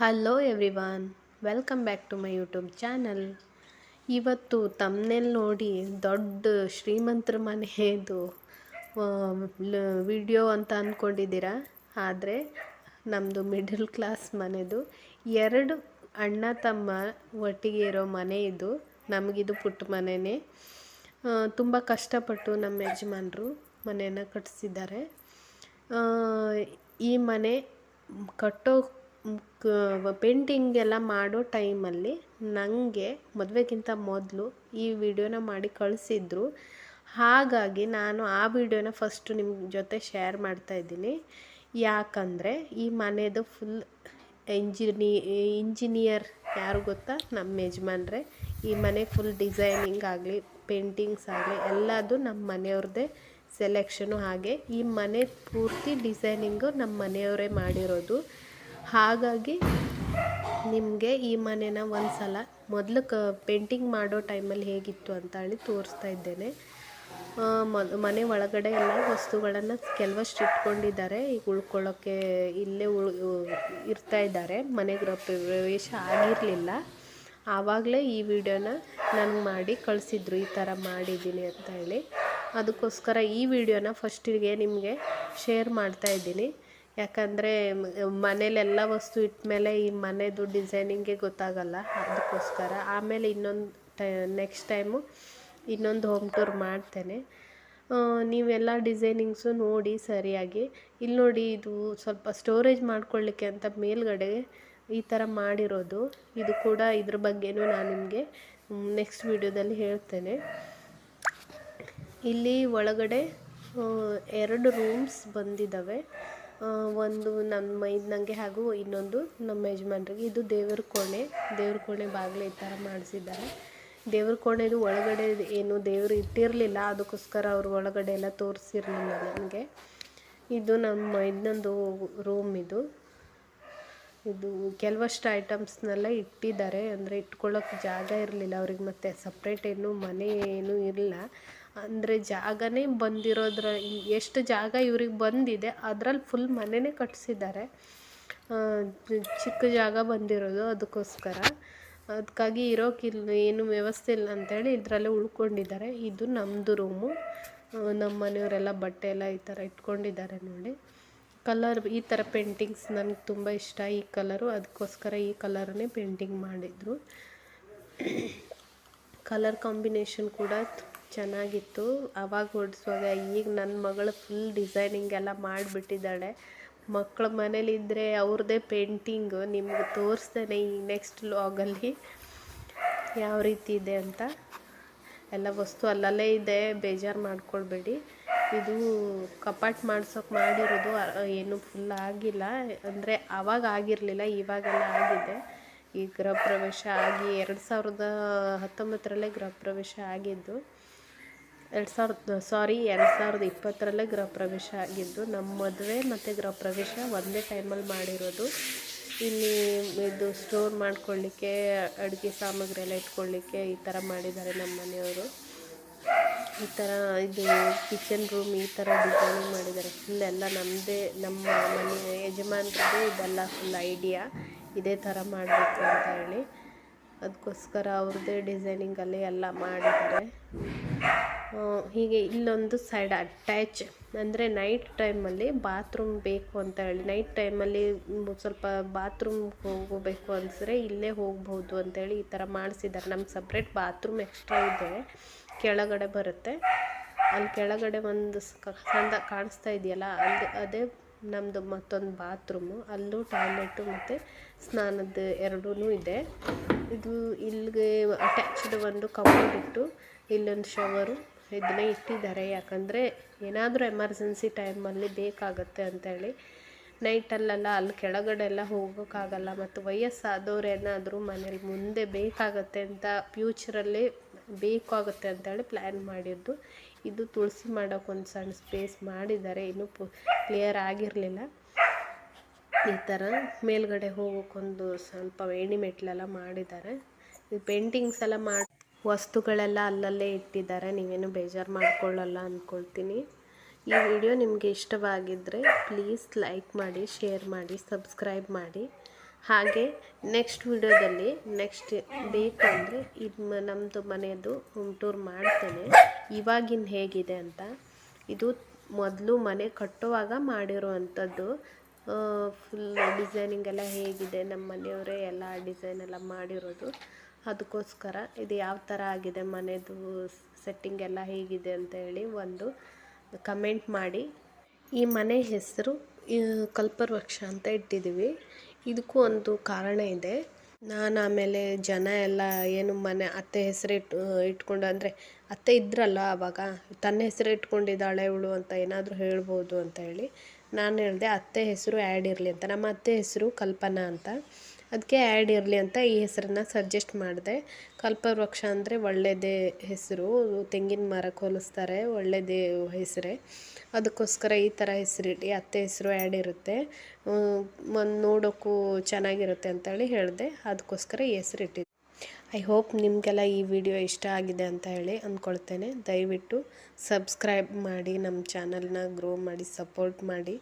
Hello everyone, welcome back to my YouTube channel. ಇವತ್ತು ತಮ್ಮನೇಲಿ ನೋಡಿ ದೊಡ್ಡ ಶ್ರೀಮಂತರ ಮನೆಯದು ವಿಡಿಯೋ ಅಂತ ಅಂದ್ಕೊಂಡಿದ್ದೀರಾ. ಆದರೆ ನಮ್ಮದು ಮಿಡಲ್ ಕ್ಲಾಸ್ ಮನೆದು. ಎರಡು ಅಣ್ಣ ತಮ್ಮ ಒಟ್ಟಿಗೆ ಇರೋ ಮನೆ ಇದು. ನಮಗಿದು ಪುಟ್ಟ ಮನೆಯೇ. ತುಂಬ ಕಷ್ಟಪಟ್ಟು ನಮ್ಮ ಯಜಮಾನರು ಮನೆಯನ್ನು ಕಟ್ಟಿಸಿದ್ದಾರೆ. ಈ ಮನೆ ಕಟ್ಟೋ ಪೇಂಟಿಂಗ್ ಎಲ್ಲ ಮಾಡೋ ಟೈಮಲ್ಲಿ ನನಗೆ ಮದುವೆಗಿಂತ ಮೊದಲು ಈ ವಿಡಿಯೋನ ಮಾಡಿ ಕಳಿಸಿದ್ರು. ಹಾಗಾಗಿ ನಾನು ಆ ವಿಡಿಯೋನ ಫಸ್ಟು ನಿಮ್ಮ ಜೊತೆ ಶೇರ್ ಮಾಡ್ತಾಯಿದ್ದೀನಿ. ಯಾಕಂದರೆ ಈ ಮನೆದು ಫುಲ್ ಇಂಜಿನಿಯರ್ ಯಾರು ಗೊತ್ತಾ? ನಮ್ಮ ಯಜಮಾನ್ರೆ. ಈ ಮನೆ ಫುಲ್ ಡಿಸೈನಿಂಗ್ ಆಗಲಿ, ಪೇಂಟಿಂಗ್ಸ್ ಆಗಲಿ ಎಲ್ಲದು ನಮ್ಮ ಮನೆಯವ್ರದ್ದೇ ಸೆಲೆಕ್ಷನು. ಹಾಗೆ ಈ ಮನೆ ಪೂರ್ತಿ ಡಿಸೈನಿಂಗು ನಮ್ಮ ಮನೆಯವರೇ ಮಾಡಿರೋದು. ಹಾಗಾಗಿ ನಿಮಗೆ ಈ ಮನೆನ ಒಂದು ಸಲ ಮೊದಲು ಪೇಂಟಿಂಗ್ ಮಾಡೋ ಟೈಮಲ್ಲಿ ಹೇಗಿತ್ತು ಅಂತ ಹೇಳಿ ತೋರಿಸ್ತಾ ಇದ್ದೇನೆ. ಮನೆ ಒಳಗಡೆ ಎಲ್ಲ ವಸ್ತುಗಳನ್ನು ಕೆಲವಷ್ಟು ಇಟ್ಕೊಂಡಿದ್ದಾರೆ. ಈಗ ಉಳ್ಕೊಳ್ಳೋಕ್ಕೆ ಇಲ್ಲೇ ಇರ್ತಾ ಇದ್ದಾರೆ. ಮನೆ ಗೃಹ ಪ್ರವೇಶ ಆಗಿರಲಿಲ್ಲ. ಆವಾಗಲೇ ಈ ವಿಡಿಯೋನ ನನಗೆ ಮಾಡಿ ಕಳಿಸಿದ್ರು, ಈ ಥರ ಮಾಡಿದ್ದೀನಿ ಅಂತ ಹೇಳಿ. ಅದಕ್ಕೋಸ್ಕರ ಈ ವಿಡಿಯೋನ ಫಸ್ಟಿಗೆ ನಿಮಗೆ ಶೇರ್ ಮಾಡ್ತಾಯಿದ್ದೀನಿ. ಯಾಕಂದರೆ ಮನೇಲೆಲ್ಲ ವಸ್ತು ಇಟ್ಟ ಮೇಲೆ ಈ ಮನೆದು ಡಿಸೈನಿಂಗೇ ಗೊತ್ತಾಗಲ್ಲ. ಅದಕ್ಕೋಸ್ಕರ ಆಮೇಲೆ ನೆಕ್ಸ್ಟ್ ಟೈಮು ಇನ್ನೊಂದು ಹೋಮ್ ಟೂರ್ ಮಾಡ್ತೇನೆ. ನೀವೆಲ್ಲ ಡಿಸೈನಿಂಗ್ಸು ನೋಡಿ ಸರಿಯಾಗಿ. ಇಲ್ಲಿ ನೋಡಿ, ಇದು ಸ್ವಲ್ಪ ಸ್ಟೋರೇಜ್ ಮಾಡ್ಕೊಳ್ಳಿಕ್ಕೆ ಅಂತ ಮೇಲ್ಗಡೆ ಈ ಥರ ಮಾಡಿರೋದು. ಇದು ಕೂಡ ಇದ್ರ ಬಗ್ಗೆನೂ ನಾನು ನಿಮಗೆ ನೆಕ್ಸ್ಟ್ ವಿಡಿಯೋದಲ್ಲಿ ಹೇಳ್ತೇನೆ. ಇಲ್ಲಿ ಒಳಗಡೆ 2 ರೂಮ್ಸ್ ಬಂದಿದ್ದಾವೆ. ಒಂದು ನಮ್ಮ ನನಗೆ ಹಾಗೂ ಇನ್ನೊಂದು ನಮ್ಮ ಯಜಮಾನ್ರಿಗೆ. ಇದು ದೇವ್ರ ಕೋಣೆ ಬಾಗಿಲು ಈ ಥರ ಮಾಡಿಸಿದ್ದಾರೆ. ದೇವ್ರ ಕೋಣೆದು ಒಳಗಡೆ ಏನು ದೇವರು ಇಟ್ಟಿರಲಿಲ್ಲ, ಅದಕ್ಕೋಸ್ಕರ ಅವರು ಒಳಗಡೆ ಎಲ್ಲ ತೋರಿಸಿರಲಿಲ್ಲ ನನಗೆ. ಇದು ನಮ್ಮ ಇನ್ನೊಂದು ರೂಮ್. ಇದು ಕೆಲವಷ್ಟು ಐಟಮ್ಸ್ನೆಲ್ಲ ಇಟ್ಟಿದ್ದಾರೆ. ಅಂದರೆ ಇಟ್ಕೊಳ್ಳೋಕೆ ಜಾಗ ಇರಲಿಲ್ಲ ಅವ್ರಿಗೆ. ಮತ್ತು ಸಪ್ರೇಟ್ ಏನು ಮನೆ ಏನೂ ಇಲ್ಲ. ಅಂದರೆ ಜಾಗನೇ ಬಂದಿರೋದ್ರ ಎಷ್ಟು ಜಾಗ ಇವ್ರಿಗೆ ಬಂದಿದೆ ಅದರಲ್ಲಿ ಫುಲ್ ಮನೆಯೇ ಕಟ್ಟಿಸಿದ್ದಾರೆ. ಚಿಕ್ಕ ಜಾಗ ಬಂದಿರೋದು, ಅದಕ್ಕಾಗಿ ಇರೋಕ್ಕಿಲ್ಲ, ಏನು ವ್ಯವಸ್ಥೆ ಇಲ್ಲ ಅಂಥೇಳಿ ಇದರಲ್ಲೇ ಉಳ್ಕೊಂಡಿದ್ದಾರೆ. ಇದು ನಮ್ಮದು ರೂಮು. ನಮ್ಮ ಮನೆಯವರೆಲ್ಲ ಬಟ್ಟೆ ಎಲ್ಲ ಈ ಥರ ಇಟ್ಕೊಂಡಿದ್ದಾರೆ ನೋಡಿ. ಕಲರ್ ಈ ಥರ ಪೇಂಟಿಂಗ್ಸ್ ನನಗೆ ತುಂಬ ಇಷ್ಟ, ಈ ಕಲರು. ಅದಕ್ಕೋಸ್ಕರ ಈ ಕಲರನ್ನೇ ಪೇಂಟಿಂಗ್ ಮಾಡಿದರು. ಕಲರ್ ಕಾಂಬಿನೇಷನ್ ಕೂಡ ಚೆನ್ನಾಗಿತ್ತು ಆವಾಗ ಹೊಡಿಸುವಾಗ. ಈಗ ನನ್ನ ಮಗಳು ಫುಲ್ ಡಿಸೈನಿಂಗ್ ಎಲ್ಲ ಮಾಡಿಬಿಟ್ಟಿದ್ದಾಳೆ. ಮಕ್ಕಳ ಮನೇಲಿದ್ದರೆ ಅವ್ರದ್ದೇ ಪೇಂಟಿಂಗು. ನಿಮ್ಗೆ ತೋರಿಸ್ತೇನೆ ಈ ನೆಕ್ಸ್ಟ್ ವ್ಲಾಗಲ್ಲಿ ಯಾವ ರೀತಿ ಇದೆ ಅಂತ. ಎಲ್ಲ ವಸ್ತು ಅಲ್ಲಲ್ಲೇ ಇದೆ, ಬೇಜಾರು ಮಾಡ್ಕೊಳ್ಬೇಡಿ. ಇದು ಕಪಾಟ್ ಮಾಡ್ಸೋಕೆ ಮಾಡಿರೋದು, ಏನು ಫುಲ್ ಆಗಿಲ್ಲ. ಅಂದರೆ ಆವಾಗ ಆಗಿರಲಿಲ್ಲ, ಇವಾಗೆಲ್ಲ ಆಗಿದೆ. ಈ ಗೃಹ ಪ್ರವೇಶ ಆಗಿ 2019ರಲ್ಲೇ ಗೃಹ ಪ್ರವೇಶ ಆಗಿದ್ದು. 2020ರಲ್ಲೇ ಗೃಹ ಪ್ರವೇಶ ಆಗಿದ್ದು. ನಮ್ಮ ಮದುವೆ ಮತ್ತು ಗೃಹ ಪ್ರವೇಶ ಒಂದೇ ಟೈಮಲ್ಲಿ ಮಾಡಿರೋದು. ಇಲ್ಲಿ ಇದು ಸ್ಟೋರ್ ಮಾಡ್ಕೊಳ್ಳಿಕ್ಕೆ, ಅಡುಗೆ ಸಾಮಗ್ರಿ ಎಲ್ಲ ಇಟ್ಕೊಳ್ಳಿಕ್ಕೆ ಈ ಥರ ಮಾಡಿದ್ದಾರೆ ನಮ್ಮ ಮನೆಯವರು. ಈ ಥರ ಇದು ಕಿಚನ್ ರೂಮ್ ಈ ಥರ ಡಿಸೈನಿಂಗ್ ಮಾಡಿದ್ದಾರೆ. ಫುಲ್ ಎಲ್ಲ ನಮ್ಮದೇ, ನಮ್ಮ ಮನೆ ಯಜಮಾನ್ರದ್ದು ಇದೆಲ್ಲ ಫುಲ್ ಐಡಿಯಾ. ಇದೇ ಥರ ಮಾಡಬೇಕು ಅಂತ ಹೇಳಿ. ಅದಕ್ಕೋಸ್ಕರ ಅವ್ರದ್ದೇ ಡಿಸೈನಿಂಗಲ್ಲಿ ಎಲ್ಲ ಮಾಡಿದ್ದಾರೆ. ಹೀಗೆ ಇಲ್ಲೊಂದು ಸೈಡ್ ಅಟ್ಯಾಚ್, ಅಂದರೆ ನೈಟ್ ಟೈಮಲ್ಲಿ ಬಾತ್ರೂಮ್ ಬೇಕು ಅಂತ ಹೇಳಿ, ನೈಟ್ ಟೈಮಲ್ಲಿ ಸ್ವಲ್ಪ ಬಾತ್ರೂಮ್ ಹೋಗಬೇಕು ಅನಿಸಿದ್ರೆ ಇಲ್ಲೇ ಹೋಗ್ಬೋದು ಅಂತೇಳಿ ಈ ಥರ ಮಾಡಿಸಿದ್ದಾರೆ. ನಮ್ಗೆ ಸಪ್ರೇಟ್ ಬಾತ್ರೂಮ್ ಎಕ್ಸ್ಟ್ರಾ ಇದೆ, ಕೆಳಗಡೆ ಬರುತ್ತೆ. ಅಲ್ಲಿ ಕೆಳಗಡೆ ಒಂದು ಸಣ್ಣ ಕಾಣಿಸ್ತಾ ಇದೆಯಲ್ಲ, ಅದೇ ನಮ್ಮದು ಮತ್ತೊಂದು ಬಾತ್ರೂಮು. ಅಲ್ಲೂ ಟಾಯ್ಲೆಟು ಮತ್ತು ಸ್ನಾನದ ಎರಡೂ ಇದೆ. ಇದು ಇಲ್ಲಿಗೆ ಅಟ್ಯಾಚ್ಡ್ ಒಂದು ಕಬೋರ್ಡ್ ಇಟ್ಟು ಇಲ್ಲೊಂದು ಶವರು ಇದನ್ನೇ ಇಟ್ಟಿದ್ದಾರೆ. ಯಾಕಂದರೆ ಏನಾದರೂ ಎಮರ್ಜೆನ್ಸಿ ಟೈಮಲ್ಲಿ ಬೇಕಾಗುತ್ತೆ ಅಂಥೇಳಿ. ನೈಟಲ್ಲೆಲ್ಲ ಅಲ್ಲಿ ಕೆಳಗಡೆ ಎಲ್ಲ ಹೋಗೋಕ್ಕಾಗಲ್ಲ. ಮತ್ತು ವಯಸ್ಸಾದವ್ರು ಏನಾದರೂ ಮನೇಲಿ ಮುಂದೆ ಬೇಕಾಗತ್ತೆ ಅಂತ, ಫ್ಯೂಚರಲ್ಲಿ ಬೇಕಾಗುತ್ತೆ ಅಂತೇಳಿ ಪ್ಲ್ಯಾನ್ ಮಾಡಿದ್ದು. ಇದು ತುಳಸಿ ಮಾಡೋಕೆ ಒಂದು ಸಣ್ಣ ಸ್ಪೇಸ್ ಮಾಡಿದ್ದಾರೆ. ಇನ್ನೂ ಕ್ಲಿಯರ್ ಆಗಿರಲಿಲ್ಲ. ಈ ಥರ ಮೇಲ್ಗಡೆ ಹೋಗೋಕ್ಕೊಂದು ಸ್ವಲ್ಪ ಏಣಿ ಮೆಟ್ಲೆಲ್ಲ ಮಾಡಿದ್ದಾರೆ. ಈ ಪೇಂಟಿಂಗ್ಸ್ ಎಲ್ಲ ವಸ್ತುಗಳೆಲ್ಲ ಅಲ್ಲಲ್ಲೇ ಇಟ್ಟಿದ್ದಾರೆ. ನೀವೇನು ಬೇಜಾರು ಮಾಡ್ಕೊಳ್ಳಲ್ಲ ಅಂದ್ಕೊಳ್ತೀನಿ. ಈ ವಿಡಿಯೋ ನಿಮಗೆ ಇಷ್ಟವಾಗಿದ್ದರೆ ಪ್ಲೀಸ್ ಲೈಕ್ ಮಾಡಿ, ಶೇರ್ ಮಾಡಿ, ಸಬ್ಸ್ಕ್ರೈಬ್ ಮಾಡಿ. ಹಾಗೆ ನೆಕ್ಸ್ಟ್ ವಿಡಿಯೋದಲ್ಲಿ ನೆಕ್ಸ್ಟ್ ಬೇಕು ಅಂದರೆ ಇದು ನಮ್ಮದು ಮನೆಯದು ಹೋಮ್ ಟೂರ್ ಮಾಡ್ತೇನೆ ಇವಾಗಿನ ಹೇಗಿದೆ ಅಂತ. ಇದು ಮೊದಲು ಮನೆ ಕಟ್ಟುವಾಗ ಮಾಡಿರುವಂಥದ್ದು. ಫುಲ್ ಡಿಸೈನಿಂಗ್ ಎಲ್ಲ ಹೇಗಿದೆ, ನಮ್ಮ ಮನೆಯವರೇ ಎಲ್ಲ ಡಿಸೈನ್ ಎಲ್ಲ ಮಾಡಿರೋದು. ಅದಕ್ಕೋಸ್ಕರ ಇದು ಯಾವ ಥರ ಆಗಿದೆ ಮನೆಯದು ಸೆಟ್ಟಿಂಗ್ ಎಲ್ಲ ಹೇಗಿದೆ ಅಂತ ಹೇಳಿ ಒಂದು ಕಮೆಂಟ್ ಮಾಡಿ. ಈ ಮನೆ ಹೆಸರು ಕಲ್ಪವೃಕ್ಷ ಅಂತ ಇಟ್ಟಿದ್ದೀವಿ. ಇದಕ್ಕೂ ಒಂದು ಕಾರಣ ಇದೆ. ನಾನು ಆಮೇಲೆ ಜನ ಎಲ್ಲ ಏನು ಮನೆ ಅತ್ತೆ ಹೆಸರು ಇಟ್ಕೊಂಡು ಅಂದರೆ ಅತ್ತೆ ಇದ್ರಲ್ಲ ಆವಾಗ ತನ್ನ ಹೆಸರು ಇಟ್ಕೊಂಡಿದ್ದಾಳೆ ಇವಳು ಅಂತ ಏನಾದರೂ ಹೇಳ್ಬೋದು ಅಂತ ಹೇಳಿ ನಾನು ಹೇಳಿದೆ ಅತ್ತೆ ಹೆಸರು ಆ್ಯಡ್ ಇರಲಿ ಅಂತ. ನಮ್ಮ ಅತ್ತೆ ಹೆಸರು ಕಲ್ಪನಾ ಅಂತ, ಅದಕ್ಕೆ ಆ್ಯಡ್ ಇರಲಿ ಅಂತ ಈ ಹೆಸರನ್ನು ಸಜೆಸ್ಟ್ ಮಾಡಿದೆ. ಕಲ್ಪವೃಕ್ಷ ಅಂದರೆ ಒಳ್ಳೆಯದೇ ಹೆಸರು, ತೆಂಗಿನ ಮರಕ್ಕೆ ಹೋಲಿಸ್ತಾರೆ, ಒಳ್ಳೆಯದೇ ಹೆಸರೇ. ಅದಕ್ಕೋಸ್ಕರ ಈ ಥರ ಹೆಸರಿಟ್ಟು ಅತ್ತೆ ಹೆಸರು ಆ್ಯಡ್ ಇರುತ್ತೆ, ನೋಡೋಕ್ಕೂ ಚೆನ್ನಾಗಿರುತ್ತೆ ಅಂತೇಳಿ ಹೇಳಿದೆ. ಅದಕ್ಕೋಸ್ಕರ ಈ ಹೆಸರು ಇಟ್ಟಿದ್ದೆ. ಐ ಹೋಪ್ ನಿಮಗೆಲ್ಲ ಈ ವಿಡಿಯೋ ಇಷ್ಟ ಆಗಿದೆ ಅಂತ ಹೇಳಿ ಅಂದ್ಕೊಳ್ತೇನೆ. ದಯವಿಟ್ಟು ಸಬ್ಸ್ಕ್ರೈಬ್ ಮಾಡಿ, ನಮ್ಮ ಚಾನಲ್ನ ಗ್ರೋ ಮಾಡಿ ಸಪೋರ್ಟ್ ಮಾಡಿ.